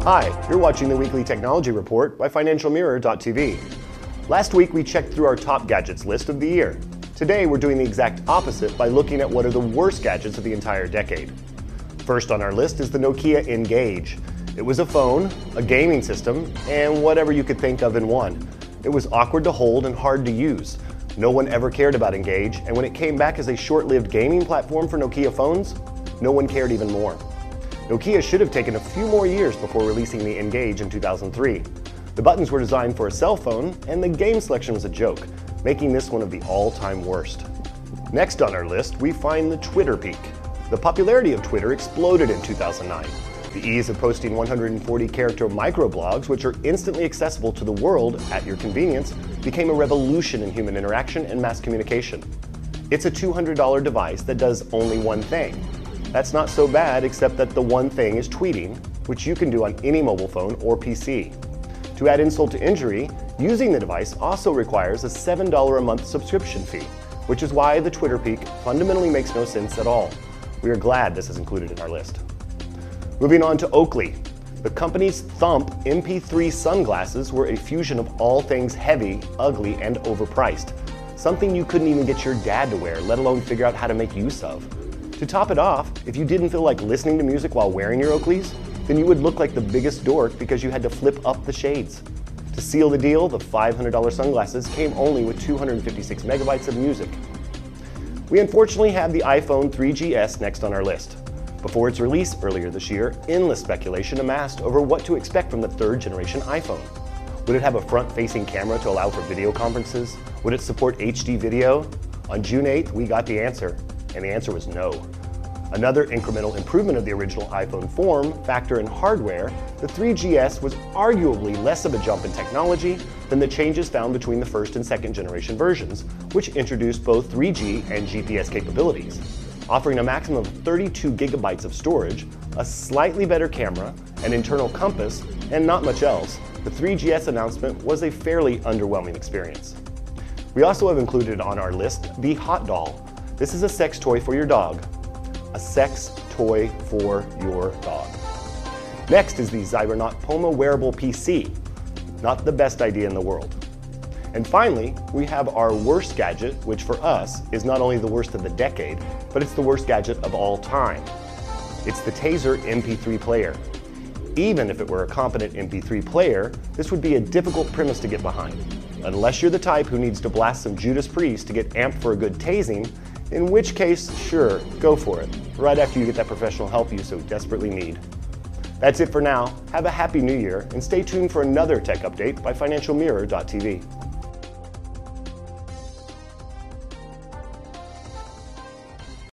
Hi, you're watching the Weekly Technology Report by FinancialMirror.tv. Last week we checked through our top gadgets list of the year. Today we're doing the exact opposite by looking at what are the worst gadgets of the entire decade. First on our list is the Nokia n-Gage. It was a phone, a gaming system, and whatever you could think of in one. It was awkward to hold and hard to use. No one ever cared about n-Gage, and when it came back as a short-lived gaming platform for Nokia phones, no one cared even more. Nokia should have taken a few more years before releasing the n-Gage in 2003. The buttons were designed for a cell phone, and the game selection was a joke, making this one of the all-time worst. Next on our list, we find the Twitter peak. The popularity of Twitter exploded in 2009. The ease of posting 140-character microblogs, which are instantly accessible to the world at your convenience, became a revolution in human interaction and mass communication. It's a $200 device that does only one thing. That's not so bad, except that the one thing is tweeting, which you can do on any mobile phone or PC. To add insult to injury, using the device also requires a $7 a month subscription fee, which is why the Twitter peak fundamentally makes no sense at all. We are glad this is included in our list. Moving on to Oakley. The company's Thump MP3 sunglasses were a fusion of all things heavy, ugly, and overpriced. Something you couldn't even get your dad to wear, let alone figure out how to make use of. To top it off, if you didn't feel like listening to music while wearing your Oakleys, then you would look like the biggest dork because you had to flip up the shades. To seal the deal, the $500 sunglasses came only with 256 megabytes of music. We unfortunately have the iPhone 3GS next on our list. Before its release earlier this year, endless speculation amassed over what to expect from the third-generation iPhone. Would it have a front-facing camera to allow for video conferences? Would it support HD video? On June 8th, we got the answer, and the answer was no. Another incremental improvement of the original iPhone form factor in hardware, the 3GS was arguably less of a jump in technology than the changes found between the first and second generation versions, which introduced both 3G and GPS capabilities. Offering a maximum of 32 gigabytes of storage, a slightly better camera, an internal compass, and not much else, the 3GS announcement was a fairly underwhelming experience. We also have included on our list the Hot Doll. This is a sex toy for your dog. A sex toy for your dog. Next is the Zybernaut Poma wearable PC. Not the best idea in the world. And finally, we have our worst gadget, which for us is not only the worst of the decade, but it's the worst gadget of all time. It's the Taser MP3 player. Even if it were a competent MP3 player, this would be a difficult premise to get behind. Unless you're the type who needs to blast some Judas Priest to get amped for a good tasing, in which case, sure, go for it, right after you get that professional help you so desperately need. That's it for now. Have a happy new year, and stay tuned for another tech update by FinancialMirror.tv.